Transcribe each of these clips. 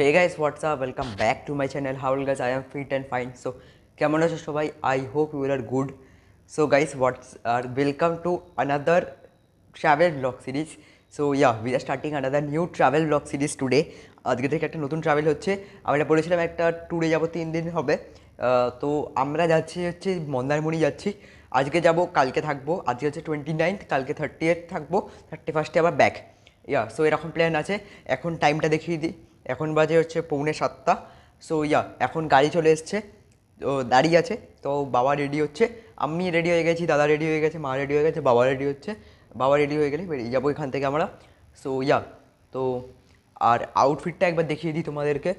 hey guys, what's up? Welcome back to my channel. How are you guys? I am fit and fine. So, কেমন আছো সবাই? I hope you are good. So guys, welcome to another travel vlog series. So yeah, we are starting another new travel vlog series today. আজকে থেকে একটা নতুন travel হচ্ছে। আমরা বলেছিলাম একটা ট্যুরে যাব 3 দিন হবে। তো আমরা যাচ্ছি হচ্ছে মন্দারমণি যাচ্ছি। আজকে যাব, কালকে থাকবো। আজকে হচ্ছে 29th, কালকে 30th থাকবো, 31st আবার ব্যাক। সো এরকম প্ল্যান আছে। এখন টাইমটা দেখিয়ে দিই। এখন বাজে হচ্ছে 6:45। সো এখন গাড়ি চলে এসছে, তো দাঁড়িয়ে আছে। তো বাবা রেডি হচ্ছে, আমি রেডি হয়ে গেছি, দাদা রেডি হয়ে গেছে, মা রেডি হয়ে গেছে, বাবা রেডি হচ্ছে। বাবা রেডি হয়ে গেলে বেরিয়ে যাবো এখান থেকে আমরা। সো তো আর আউটফিটটা একবার দেখিয়ে দিই তোমাদেরকে।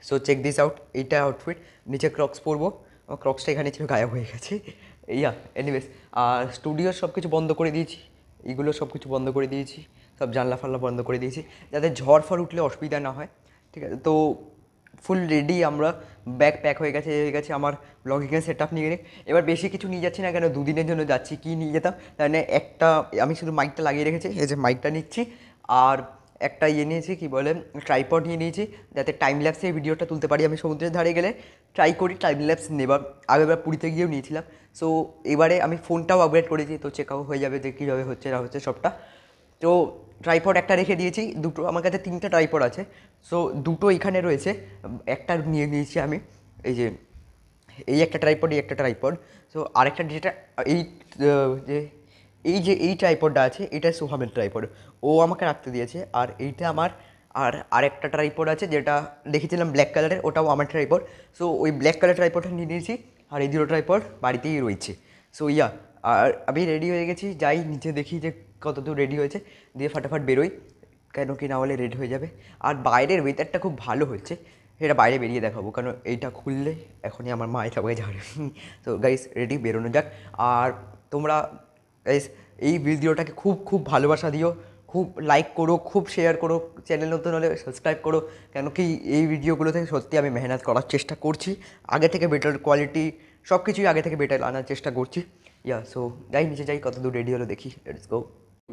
সো চেক দিস আউট, এইটা আউটফিট। নিচে ক্রক্স পরবো, আমার ক্রক্সটা এখানে ছিল, গায়েব হয়ে গেছে। এনিওয়েজ, আর স্টুডিওর সব কিছু বন্ধ করে দিয়েছি, এইগুলো সব কিছু বন্ধ করে দিয়েছি, সব জানলা ফাল্লা বন্ধ করে দিয়েছি, যাতে ঝড় ফড় উঠলে অসুবিধা না হয়। ঠিক আছে, তো ফুল রেডি আমরা, ব্যাগ প্যাক হয়ে গেছে আমার ব্লগিংয়ের সেট আপ নিয়ে। এবার বেশি কিছু নিয়ে যাচ্ছি না, কেন দুদিনের জন্য যাচ্ছি, কী নিয়ে যেতাম মানে একটা, আমি শুধু মাইকটা লাগিয়ে রেখেছি, এই যে মাইকটা নিচ্ছি, আর একটা নিয়েছি, কী বলে, ট্রাইপড নিয়ে নিয়েছি, যাতে টাইম ল্যাপসে এই ভিডিওটা তুলতে পারি। আমি সমুদ্রের ধারে গেলে ট্রাই করি টাইম ল্যাপস নেবার, আগেবার পুরীতে গিয়েও নিয়েছিলাম। সো এবারে আমি ফোনটাও আপগ্রেড করেছি, তো চেক আউট হয়ে যাবে যে কীভাবে হচ্ছে না হচ্ছে সবটা। তো ট্রাইপড একটা রেখে দিয়েছি, দুটো, আমার কাছে 3টে ট্রাইপড আছে। সো দুটো এখানে রয়েছে, একটা নিয়ে নিয়েছি আমি, এই যে এই একটা ট্রাইপড, এই একটা ট্রাইপড। সো আরেকটা যেটা এই ট্রাইপডটা আছে, এটা সোহামের ট্রাইপড, ও আমাকে রাখতে দিয়েছে। আর এইটা আমার, আর আরেকটা ট্রাইপড আছে যেটা দেখেছিলাম ব্ল্যাক কালারের, ওটাও আমার ট্রাইপড। সো ওই ব্ল্যাক কালার ট্রাইপডটা নিয়ে নিয়েছি, আর এই দুটো ট্রাইপড বাড়িতেই রয়েছে। সো আর আমি রেডি হয়ে গেছি, যাই নিচে দেখি যে কতদূর রেডি হয়েছে, দিয়ে ফাটাফাট বেরোই, কেন কি না হলে রেডি হয়ে যাবে। আর বাইরের ওয়েদারটা খুব ভালো হচ্ছে, সেটা বাইরে বেরিয়ে দেখাবো, কারণ এইটা খুললে এখনই আমার মা সবাই যাবে। তো গাইস রেডি, বেরোনো যাক। আর তোমরা গাইস এই ভিডিওটাকে খুব খুব ভালোবাসা দিও, খুব লাইক করো, খুব শেয়ার করো, চ্যানেল নতুন হলে সাবস্ক্রাইব করো, কেন কি এই ভিডিওগুলো থেকে সত্যি আমি মেহনত করার চেষ্টা করছি, আগে থেকে বেটার কোয়ালিটি সব কিছুই আগে থেকে বেটার আনার চেষ্টা করছি। সো যাই নিচে যাই, কত দূর রেডি হলো দেখি, লেটস গো।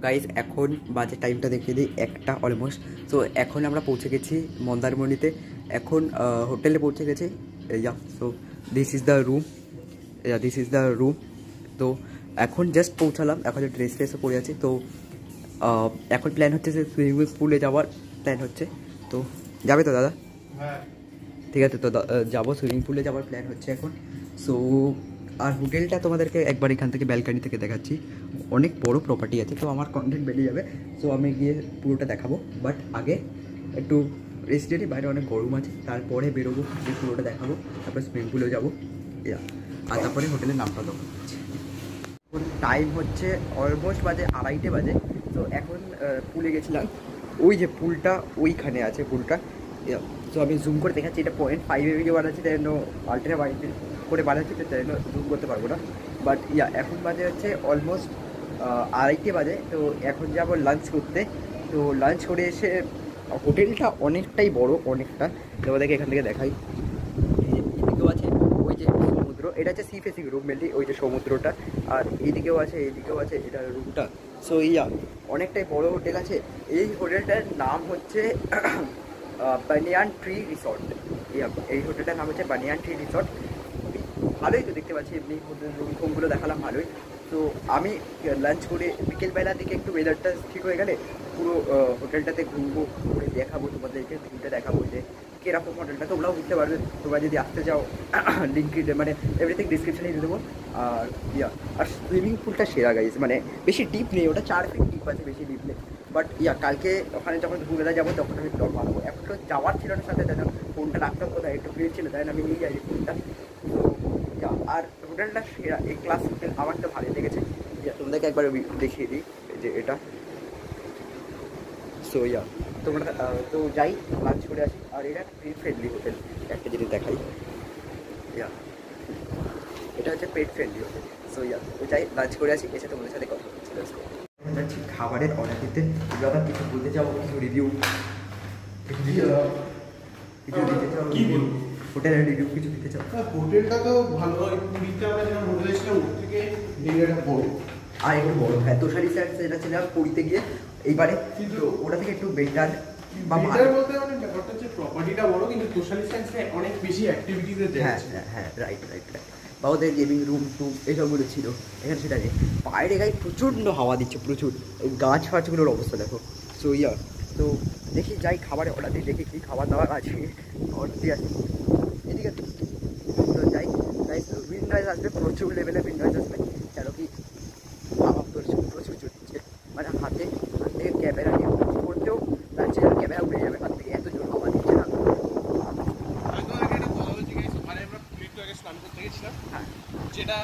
গাইজ এখন বাজে টাইমটা দেখিয়ে দিই, 1টা অলমোস্ট। সো এখন আমরা পৌঁছে গেছি মন্দারমণিতে, এখন হোটেলে পৌঁছে গেছি। So this is the room. তো এখন জাস্ট পৌঁছালাম, এখন ড্রেস ফ্রেসও পরে আছি। তো এখন প্ল্যান হচ্ছে যে সুইমিং পুলে যাওয়ার প্ল্যান হচ্ছে। তো যাবে তো দাদা? হ্যাঁ ঠিক আছে, তো যাবো, সুইমিং পুলে যাওয়ার প্ল্যান হচ্ছে এখন। সো আর হোটেলটা তোমাদেরকে একবার এখান থেকে ব্যালকানি থেকে দেখাচ্ছি, অনেক বড় প্রপার্টি আছে, তো আমার কন্টেন্ট বেরিয়ে যাবে। সো আমি গিয়ে পুরোটা দেখাবো, বাট আগে একটু রেস্টেরই, বাইরে অনেক গরম আছে, তারপরে বেরোবো, পুরোটা দেখাবো, তারপরে সুইমিং পুলেও যাবো, আর তারপরে হোটেলের নামটা দেবো। এখন টাইম হচ্ছে অলমোস্ট বাজে 2:30 বাজে। তো এখন পুলে গেছিলাম, ওই যে পুলটা ওইখানে আছে পুলটা। তো আমি জুম করে দেখাচ্ছি, এটা 0.5 ভিডিও বানাচ্ছি, তাই জন্য আল্ট্রা ওয়াইড করে বানাচ্ছি, তাই জন্য জুম করতে পারবো না। বাট এখন বাজে হচ্ছে অলমোস্ট 2:30 বাজে। তো এখন যাবো লাঞ্চ করতে। তো লাঞ্চ করে এসে, হোটেলটা অনেকটাই বড়, অনেকটা, তোমাদেরকে এখান থেকে দেখাই। এদিকেও আছে ওই যে সমুদ্র, এটা হচ্ছে সি ফেসিং রুম মেনলি, ওই যে সমুদ্রটা, আর এইদিকেও আছে, এইদিকেও আছে, এটা রুমটা। সো অনেকটাই বড় হোটেল আছে। এই হোটেলটার নাম হচ্ছে বানিয়ান ট্রি রিসর্ট। এই হোটেলটার নাম হচ্ছে বানিয়ান ট্রি রিসর্ট। ভালোই তো দেখতে পাচ্ছি, এমনি রুম ফোমগুলো দেখালাম ভালোই। তো আমি লাঞ্চ করে বিকেলবেলার দিকে একটু ওয়েদারটা ঠিক হয়ে গেলে পুরো হোটেলটাতে ঘুরবো, ঘুরে দেখাবো তোমাদেরকে, ঘুরতে দেখাবো যে কীরকম হোটেলটা, তোমরাও বুঝতে পারবে তোমরা যদি আসতে চাও। লিঙ্ক মানে এভরিথিং ডিসক্রিপশানে দিয়ে দেবো। আর আর সুইমিং পুলটা সেরা গাইজ, মানে বেশি ডিপ নেই, ওটা 4 ফিট ডিপ আছে, বেশি ডিপ নেই। বাট কালকে ওখানে যখন দুপুরবেলা যাবো তখন আমি ব্লগ বানাবো, এখন তো যাওয়ার ছিল না সাথে, তাই জন্য ফোনটা রাখতাম কোথায়, একটু ফ্রি ছিল, তাই আমি নিয়ে যাই ফোনটা। তো আর হোটেলটা সেরা, এই ক্লাস হোটেল আমার তো ভালোই লেগেছে। তোমাদেরকে একবার দেখিয়ে দিই যে এটা। সো তোমরা তো যাই লাঞ্চ করে আসি। আর এটা পেট ফ্রেন্ডলি হোটেল, একটা জিনিস দেখাই, এটা হচ্ছে পেট ফ্রেন্ডলি হোটেল। সো তো যাই লাঞ্চ করে আসি, এসে তোমাদের সাথে কথা হচ্ছে। যাচ্ছি খাবারের অর্ডার দিতে। দাদা কিছু বলতে চাও, কিছু রিভিউ দিতে চাও, হোটেলের রিভিউ কিছু দিতে চাও? হোটেলটা তো ভালো, পুরীতে আমরা যেটা হোটেলে ছিলাম ওর থেকে এরিয়াটা বড়, আর একটু বড়। হ্যাঁ, তোষারি স্যার যেটা ছিলাম পুরীতে গিয়ে, এইবারে ওটা থেকে একটু বেটার, বা বিল্ডার বলতে মানে ব্যাপারটা হচ্ছে প্রপার্টিটা বড় কিন্তু সোশ্যাল সায়েন্সে অনেক বেশি অ্যাক্টিভিটিসে হ্যাঁ যাচ্ছে। হ্যাঁ হ্যাঁ রাইট রাইট রাইট। বা ওদের গেমিং রুম টুম এসবগুলো ছিল, এখানে সেটা নেই। বাইরে গায়ে প্রচণ্ড হাওয়া দিচ্ছে, প্রচুর। এই গাছ ফাছগুলোর অবস্থা দেখো। সো তো দেখি যাই খাবারে অর্ডার দিই, দেখি কী খাবার দাবার আছে, অর্ডার দিয়ে আসি। এদিকে তো যাই যাই উইন্ড নয়েজ আসবে, প্রচুর লেভেলে উইন্ড নয়েজ আসবে। কেন কি হাওয়া প্রচুর প্রচুর চলছে, মানে হাতে থেকে ক্যামেরা নিয়ে করতেও লাগছে যেন ক্যামেরা উড়ে যাবে হাত থেকে, এত জোর হাওয়া দিচ্ছে না। স্নান করতে গেছিলাম, হ্যাঁ যেটা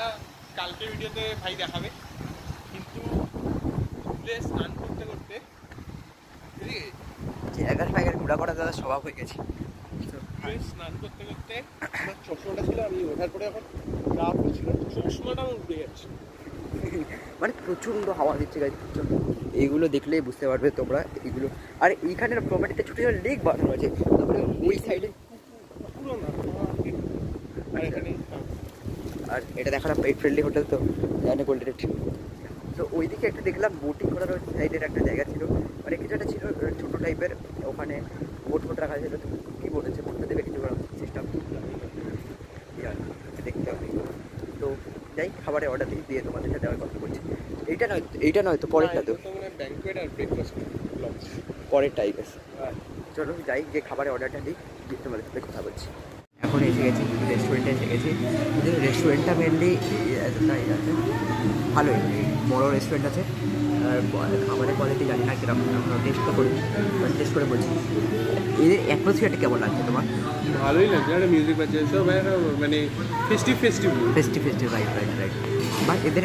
কালকে ভিডিওতে ভাই দেখাবে, কিন্তু স্নান করতে করতে জায়গার ফায়গার ঘোরা করা দাদা স্বভাব হয়ে গেছে। স্নান করতে করতে আমার চশমাটা ছিল, আমি ওঠার পরে এখন গা পড়ছিল, চশমাটা আমার উঠে যাচ্ছে। মানে প্রচণ্ড হাওয়া দিচ্ছে গাছ, প্রচণ্ড। এইগুলো দেখলেই বুঝতে পারবে তোমরা এইগুলো। আর এইখানের প্রপার্টিতে ছোটো ছোটো লেক বানানো আছে, তারপরে ওই সাইডে পুরো না আর এখানে আর এটা দেখালাম পেট ফ্রেন্ডলি হোটেল, তো জানে গোল্ডেন। তো ওইদিকে একটা দেখলাম বোটিং করার ওই সাইডের একটা জায়গা ছিল, মানে কিছু একটা ছিল ছোটো টাইপের, ওখানে বোট ফোট রাখা ছিল। তো কী বলেছে বোটটা দেবে কিছু করার চেষ্টা দেখতে হবে। তো যাই খাবারে অর্ডার দিয়ে তোমাদের সাথে আবার কথা বলছি। এইটা নয় তো পরেরটা, তো ব্যাংকুয়েট আর ব্রেকফাস্ট লঞ্চ পরের টাইপের। চলো যাই, যে খাবারে অর্ডারটা দিই, দিয়ে তোমাদের সাথে কথা বলছি। এখন এসে গেছি রেস্টুরেন্টে, এসে গেছি। কিন্তু রেস্টুরেন্টটা মেনলি এতটা আছে, ভালোই বড়ো রেস্টুরেন্ট আছে। আর খাবারের কোয়ালিটি জানি না কীরকম, টেস্ট তো করি, টেস্ট করে বলছি। এদের অ্যাটমসফিয়ারটা কেমন লাগছে তোমার? ভালোই লাগছে, একটা মিউজিক বাজছে, সব মানে festive festive right right right. But এদের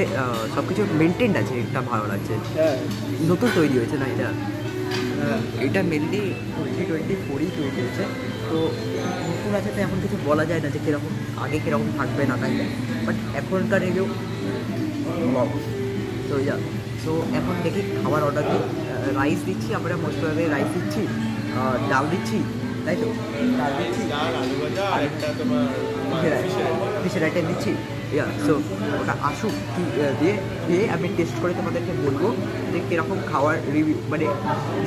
সব কিছু মেনটেন্ড আছে, এটা ভালো লাগছে। হ্যাঁ নতুন তৈরি হয়েছে না এটা, এটা মেনলি 2024 তৈরি হয়েছে। তো নতুন আছে, তো এখন কিছু বলা যায় না যে কীরকম আগে কীরকম থাকবে না থাকবে, বাট এখনকার রিভিউ তো তো এখন দেখি খাবার অর্ডার দিই। রাইস দিচ্ছি আমরা, মোস্ট প্রবাবলি রাইস দিচ্ছি, ডাল দিচ্ছি, তাই তো ডাল দিচ্ছি, আলু ভাজা আর একটা তোমার ফিশের আইটেম দিচ্ছি। সো ওটা আসুক দিয়ে আমি টেস্ট করে তোমাদেরকে বলবো যে কীরকম খাওয়ার রিভিউ। মানে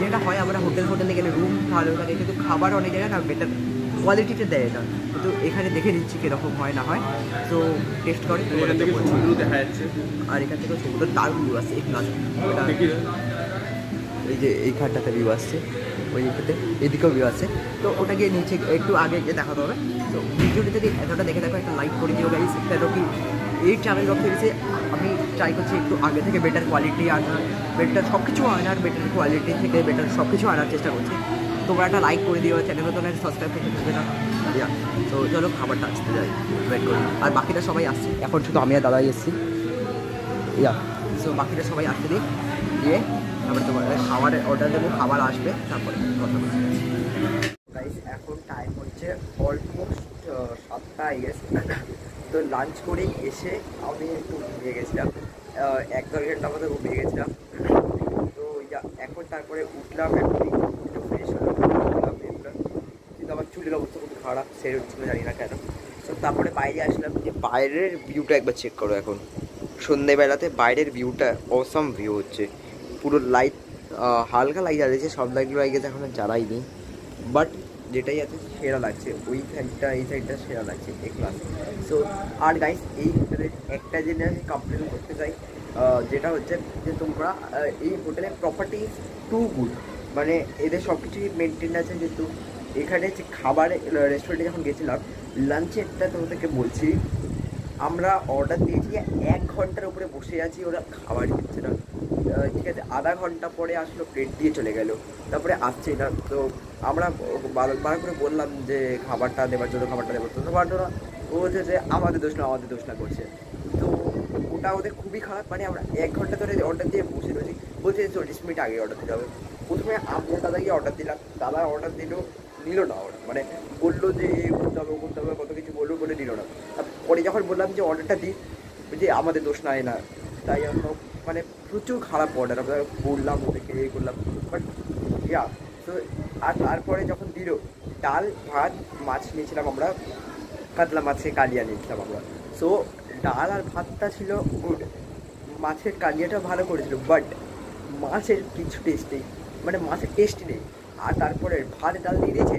যেটা হয় আমরা হোটেলে গেলে রুম ভালো লাগে, কিন্তু খাবার অনেক জায়গায় না বেটার কোয়ালিটিতে দেয় না, কিন্তু এখানে দেখে নিচ্ছি কীরকম হয় না হয়। তো টেস্ট করে সমুদ্র দেখা যাচ্ছে, আর এখান থেকে সমুদ্র দারুণ ভিউ আসছে। এই যে এইখানটাতে ভিউ আসছে, ওই দিকটাতে এদিকেও ভিউ আসছে। তো ওটা গিয়ে নিচে একটু আগে গিয়ে দেখাতে হবে। তো ভিডিওটি যদি এতটা দেখে দেখো, একটা লাইক করে দিও গাইস। কেন কি এই ট্রাভেল ব্লগ সিরিজে আমি ট্রাই করছি একটু আগে থেকে বেটার কোয়ালিটি আনার, বেটার সব কিছু আনার, বেটার কোয়ালিটি থেকে বেটার সব কিছু আনার চেষ্টা করছি। তোমরা একটা লাইক করে দিও, চ্যানেলে তো সাবস্ক্রাইব করতে থাকবে না। তো চলো খাবারটা আসতে যাই, ওয়েট করি। আর বাকিরা সবাই আসছে, এখন শুধু আমি আর দাদাই এসেছি। সো বাকিরা সবাই আসতে দিই, দিয়ে তারপরে তোমার খাবারের অর্ডার দেবো, খাবার আসবে, তারপরে কথা বলছি। গাইস এখন টাইম হচ্ছে অলমোস্ট 7টা গেছে। তো লাঞ্চ করে এসে আমি একটু ঘুমিয়ে গেছিলাম, 1-2 ঘন্টা মতো ঘুমিয়ে গেছিলাম। তো এখন তারপরে উঠলাম, একটু ফ্রেশ হলাম, কিন্তু আমার চুলের অবস্থা খুব খারাপ, সেরে উঠছিল জানি না কেন। তো তারপরে বাইরে আসলাম, যে বাইরের ভিউটা একবার চেক করো। এখন সন্ধ্যেবেলাতে বাইরের ভিউটা অসম ভিউ হচ্ছে, পুরো লাইট হালকা লাইট জ্বালিয়েছে, সব লাইটগুলো আগে এখনো জ্বালাইনি, বাট যেটাই আছে সেরা লাগছে। ওই সাইডটা এই সাইডটা সেরা লাগছে এই ক্লাস। সো আর গাইস এই হোটেলে একটা জিনিস আমি কমপ্লেন করতে চাই, যেটা হচ্ছে যে তোমরা এই হোটেলের প্রপার্টিজ টু গুড, মানে এদের সব কিছুই মেনটেন আছে। কিন্তু এখানে যে খাবার রেস্টুরেন্টে যখন গেছিলাম লাঞ্চেরটা তোমাদেরকে বলছি, আমরা অর্ডার দিয়েছি, 1 ঘন্টার উপরে বসে আছি, ওরা খাবার দিচ্ছে না। ঠিক আছে, আধা ঘন্টা পরে আসলো, প্লেট দিয়ে চলে গেল, তারপরে আসছে না। তো আমরা বার করে বললাম যে খাবারটা দেওয়ার জন্য, খাবারটা দেওয়ার জন্য পারতো না। ও বলছে যে আমাদের দোষ না করছে। তো ওটা ওদের খুবই খারাপ। মানে আমরা 1 ঘন্টা ধরে অর্ডার দিয়ে বসে রয়েছি, বলছে 40 মিনিট আগে অর্ডার দিতে হবে। প্রথমে আমরা দাদা গিয়ে অর্ডার দিলাম, দাদা অর্ডার নিল না। ওরা মানে বললো যে এ করতে হবে, ও করতে হবে, কত কিছু বললো, বলে নিল না। পরে যখন বললাম যে অর্ডারটা দিই, যে আমাদের দোষ নাই না, তাই জন্য মানে প্রচুর খারাপ অর্ডার। আমরা বললাম ওদেরকে, এই করলাম, বাট তো আর তারপরে যখন দিল ডাল ভাত, মাছ নিয়েছিলাম আমরা, কাতলা মাছের কালিয়া নিয়েছিলাম আমরা। সো ডাল আর ভাতটা ছিল গুড, মাছের কালিয়াটা ভালো করেছিল, বাট মাছের কিছু টেস্ট নেই, মানে মাছের টেস্ট নেই। আর তারপরে ভাত ডাল দিয়ে দিয়েছে,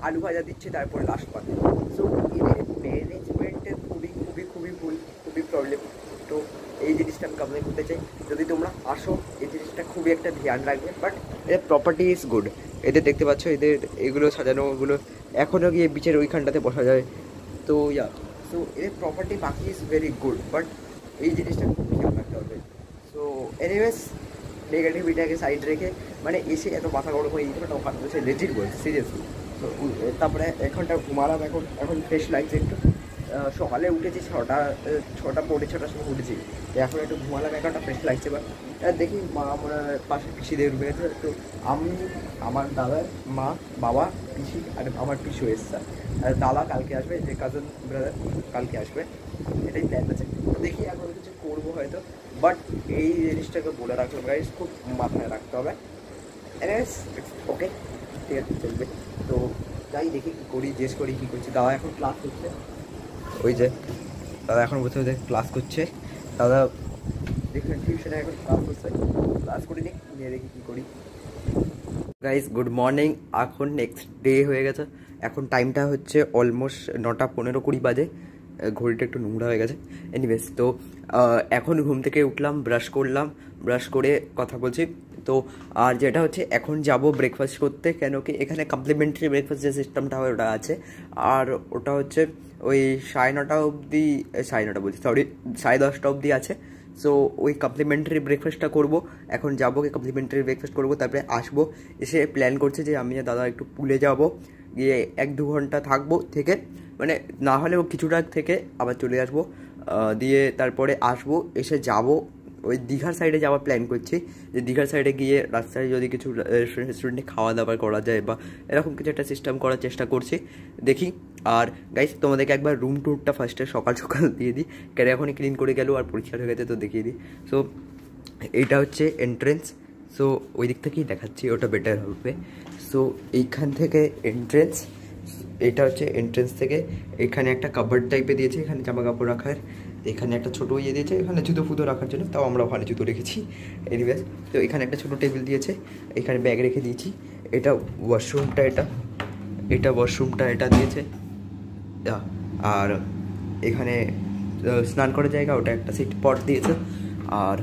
আলু ভাজা দিচ্ছে, তারপরে লাস্ট পাতে। সো এদের ম্যানেজমেন্টের খুবই খুবই খুবই ভুল, খুবই প্রবলেম। তো এই জিনিসটা আমি কমপ্লেন করতে চাই। যদি তোমরা আসো এই জিনিসটা খুবই একটা ধ্যান রাখবে। বাট এদের প্রপার্টি ইজ গুড। এদের দেখতে পাচ্ছ এদের এগুলো সাজানো, ওগুলো এখনও গিয়ে বিচের ওইখানটাতে বসা যায়। তো সো এদের প্রপার্টি বাকি ইজ ভেরি গুড, বাট এই জিনিসটা খুব খেয়াল রাখতে হবে। সো এনিওয়েজ নেগেটিভিটাকে সাইড রেখে মানে এসে এত মাথা গরম হয়ে গেছিলো, ওটা ওখানে বসে লেজিট বলছে সিরিয়াসলি। তো তারপরে এখনটা ঘুমালাম, এখন ফ্রেশ লাগছে একটু। সকালে উঠেছি 6:45 সময় উঠেছি, তো এখন একটু ঘুমালাম, এখনটা ফ্রেশ লাগছে। বা দেখি মা আমরা পাশে পিসিদের রুমে গেছে, তো আমি, আমার দাদা, মা, বাবা, পিসি আর আমার পিসু এসছে। আর দাদা কালকে আসবে, যে কাজিন ব্রাদার কালকে আসবে, এটাই প্ল্যান আছে। দেখি এখন কিছু করবো হয়তো, বাট এই জিনিসটাকে বলে রাখলাম গাইস, খুব মাথায় রাখতে হবে। ওকে, ঠিক আছে, চলবে। তো যাই দেখি কী করি, জিজ্ঞেস করি কী করছি। দাদা এখন ক্লাস করছে, ওই যে দাদা এখন বসে বসে ক্লাস করছে। দাদা দেখলেন টিউশনে এখন ক্লাস করে নিয়ে দেখি কী করি। গাইস গুড মর্নিং, এখন নেক্সট ডে হয়ে গেছে। এখন টাইমটা হচ্ছে অলমোস্ট 9:15-20 বাজে। ঘড়িটা একটু নোংরা হয়ে গেছে। এনিওয়েজ, তো এখন ঘুম থেকে উঠলাম, ব্রাশ করলাম, ব্রাশ করে কথা বলছি। তো আর যেটা হচ্ছে এখন যাব ব্রেকফাস্ট করতে, কেন কি এখানে কমপ্লিমেন্টারি ব্রেকফাস্ট যে সিস্টেমটা হয় ওটা আছে। আর ওটা হচ্ছে ওই 9:30 অবধি, 9:30 বলছি, সরি, 10:30 অবধি আছে। সো ওই কমপ্লিমেন্টারি ব্রেকফাস্টটা করবো। এখন যাবো, কমপ্লিমেন্টারি ব্রেকফাস্ট করবো, তারপরে আসবো। এসে প্ল্যান করছে যে আমি দাদা একটু পুলে যাব, গিয়ে 1-2 ঘন্টা থাকবো, থেকে মানে না হলেও কিছুটা থেকে আবার চলে আসবো। দিয়ে তারপরে আসবো, এসে যাব ওই দীঘার সাইডে যাওয়ার প্ল্যান করছি। যে দীঘার সাইডে গিয়ে রাস্তায় যদি কিছু রেস্টুরেন্টে খাওয়া দাওয়া করা যায় বা এরকম কিছু একটা সিস্টেম করার চেষ্টা করছি, দেখি। আর গাইস তোমাদেরকে একবার রুম ট্যুরটা ফার্স্টে সকাল সকাল দিয়ে দিই, কেন এখনই ক্লিন করে গেল আর পরিষ্কার হয়ে গেছে, তো দেখিয়ে দিই। সো এইটা হচ্ছে এন্ট্রেন্স। সো ওই দিক থেকেই দেখাচ্ছি, ওটা বেটার হবে। সো এইখান থেকে এন্ট্রেন্স, এটা হচ্ছে এন্ট্রেন্স থেকে এখানে একটা কাবার্ড টাইপে দিয়েছে, এখানে জামা কাপড় রাখার। এখানে একটা ছোটো ইয়ে দিয়েছে, এখানে জুতো ফুতো রাখার জন্য, তাও আমরা ওখানে জুতো রেখেছি। এনিওয়েজ, তো এখানে একটা ছোটো টেবিল দিয়েছে, এখানে ব্যাগ রেখে দিয়েছি। এটা ওয়াশরুমটা, এটা ওয়াশরুমটা এটা দিয়েছে। আর এখানে স্নান করার জায়গা, ওটা একটা সিট পট দিয়েছে। আর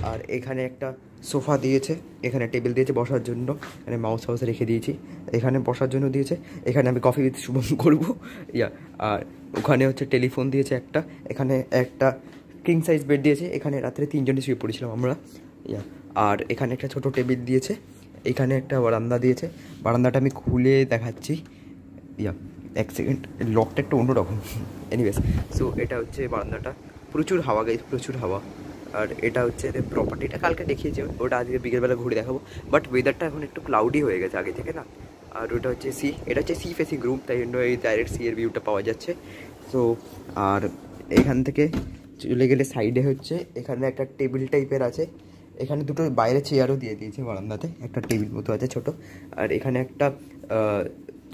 আর এখানে একটা সোফা দিয়েছে, এখানে টেবিল দিয়েছে বসার জন্য, এখানে মাউস হাউস রেখে দিয়েছি, এখানে বসার জন্য দিয়েছে। এখানে আমি কফি উইথ শুভম করবো। আর ওখানে হচ্ছে টেলিফোন দিয়েছে একটা, এখানে একটা কিং সাইজ বেড দিয়েছে, এখানে রাত্রে 3 জনে শুয়ে পড়েছিলাম আমরা। আর এখানে একটা ছোটো টেবিল দিয়েছে, এখানে একটা বারান্দা দিয়েছে। বারান্দাটা আমি খুলে দেখাচ্ছি, 1 সেকেন্ড, লকটা একটু অন্যরকম। এনিওয়েজ, সো এটা হচ্ছে বারান্দাটা, প্রচুর হাওয়া গাইস, প্রচুর হাওয়া। আর এটা হচ্ছে এদের প্রপার্টিটা, কালকে দেখিয়েছি, ওটা আজকে বিকেলবেলা ঘুরে দেখাবো। বাট ওয়েদারটা এখন একটু ক্লাউডি হয়ে গেছে আগে থেকে না। আর ওটা হচ্ছে এটা হচ্ছে সি ফেসিং রুম, তাই জন্য এই ডাইরেক্ট সি এর ভিউটা পাওয়া যাচ্ছে। সো আর এখান থেকে চলে গেলে সাইডে হচ্ছে এখানে একটা টেবিল টাইপের আছে, এখানে দুটো বাইরে চেয়ারও দিয়ে দিয়েছে বারান্দাতে, একটা টেবিল মতো আছে ছোটো। আর এখানে একটা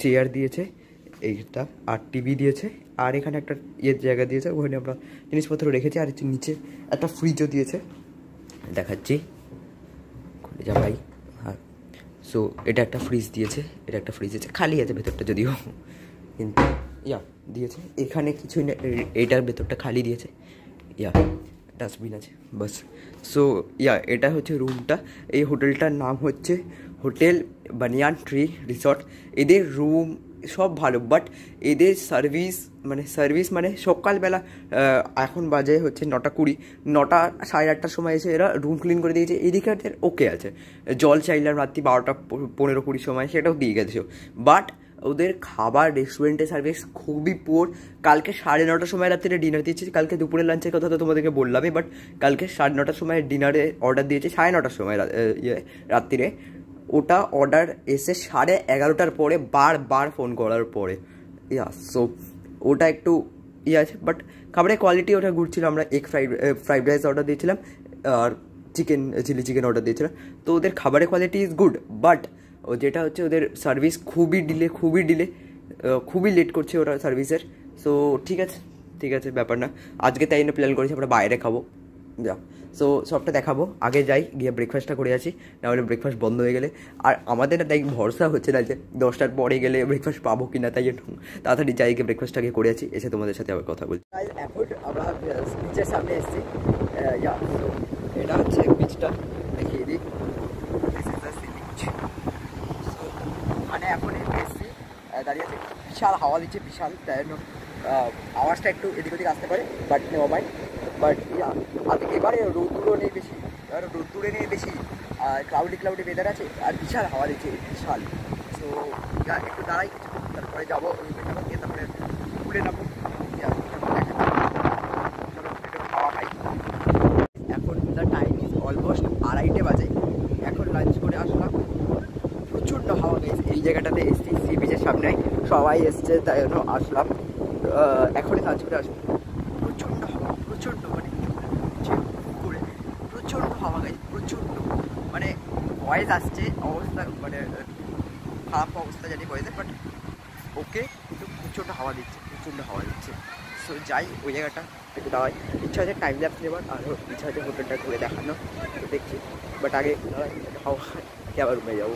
চেয়ার দিয়েছে এইটা, আর টিভি দিয়েছে। আর এখানে একটা জায়গা দিয়েছে, ওখানে আমরা জিনিসপত্র রেখেছি। আর নিচে একটা ফ্রিজও দিয়েছে, দেখাচ্ছি, খুলে যা ভাই। হ্যাঁ, সো এটা একটা ফ্রিজ দিয়েছে, এটা একটা ফ্রিজ আছে, খালি আছে ভেতরটা যদিও, কিন্তু দিয়েছে। এখানে কিছুই না, এইটার ভেতরটা খালি দিয়েছে। ডাস্টবিন আছে বাস। সো এটা হচ্ছে রুমটা। এই হোটেলটার নাম হচ্ছে হোটেল বানিয়ান ট্রি রিসর্ট। এদের রুম সব ভালো, বাট এদের সার্ভিস মানে সকালবেলা, এখন বাজে হচ্ছে 9:20, 9টা 8:30টার সময় এসে এরা রুম ক্লিন করে দিয়েছে। এদিকে ওকে আছে, জল চাইলাম রাত্রি 12:15-20 সময়, সেটাও দিয়ে গেছে। বাট ওদের খাবার রেস্টুরেন্টের সার্ভিস খুবই পুয়ার। কালকে 9:30টার সময় রাত্রিরে ডিনার দিয়েছি, কালকে দুপুরের লাঞ্চের কথা তো তোমাদেরকে বললামই, বাট কালকে 9:30টার সময় ডিনারে অর্ডার দিয়েছে, 9:30টার সময় রাত্রিরে। ওটা অর্ডার এসে 11:30টার পরে, বারবার ফোন করার পরে। সো ওটা একটু আছে, বাট খাবারের কোয়ালিটি ওটা ঘুরছিল। আমরা এগ ফ্রাইড রাইস অর্ডার দিয়েছিলাম, আর চিলি চিকেন অর্ডার দিয়েছিলাম। তো ওদের খাবারের কোয়ালিটি ইজ গুড, বাট যেটা হচ্ছে ওদের সার্ভিস খুবই ডিলে, খুবই লেট করছে ওরা সার্ভিসের। সো ঠিক আছে, ব্যাপার না। আজকে তাই জন্য প্ল্যান করেছি আমরা বাইরে খাবো। সো সবটা দেখাবো। আগে যাই, গিয়ে ব্রেকফাস্টটা করে আসি, নাহলে ব্রেকফাস্ট বন্ধ হয়ে গেলে। আর আমাদের না তাই ভরসা হচ্ছে না যে 10টার পরে গেলে ব্রেকফাস্ট পাবো কি না, তাই জন্য তাড়াতাড়ি যাই, গিয়ে ব্রেকফাস্টটাকে করে আছি, এসে তোমাদের সাথে আবার কথা বলছি। এখন আমরা বিচের সামনে এসেছি। এটা হচ্ছে বিচটা, দেখিয়ে দিই। মানে এখন এসেছি, দাঁড়িয়ে আছে, বিশাল হাওয়া দিচ্ছে, বিশাল, তাই জন্য আওয়াজটা একটু এদিক ওদিক আসতে পারে, বাট নেওয়া মাইন্ড। বাট এবারে রোদ্দুরও নেই বেশি, এবার রোদ্দুরে নেই বেশি, আর ক্লাউডি ওয়েদার আছে, আর বিশাল হাওয়া দিচ্ছে, বিশাল। সো একটু দাঁড়াই কিছু, তারপরে যাবো গিয়ে, তারপরে ঘুরে নেবো, হাওয়া খাই। এখন দ্য টাইম ইজ অলমোস্ট 2:30 বাজে। এখন লাঞ্চ করে আসলাম, প্রচণ্ড হাওয়া গেছে এই জায়গাটাতে, এসছি সি বিচের সামনে, সবাই এসছে, তাই জন্য আসলাম। এখনই লাঞ্চ করে আসবো। প্রচণ্ড হাওয়া, প্রচণ্ড, মানে করে প্রচণ্ড হাওয়া গেছে, প্রচণ্ড, মানে ভয়েস আসছে, অবস্থা মানে খারাপ অবস্থা জানি ভয়েসে, বাট ওকে, কিন্তু প্রচণ্ড হাওয়া দিচ্ছে, প্রচণ্ড হাওয়া দিচ্ছে। সো যাই ওই জায়গাটা একটু দাঁড়াই, ইচ্ছা আছে টাইম ল্যাপস নেবার, আর ইচ্ছা আছে হোটেলটা ঘুরে দেখানো, তো দেখছি। বাট আগে হাওয়া খেয়ে আবার রুমে যাবো।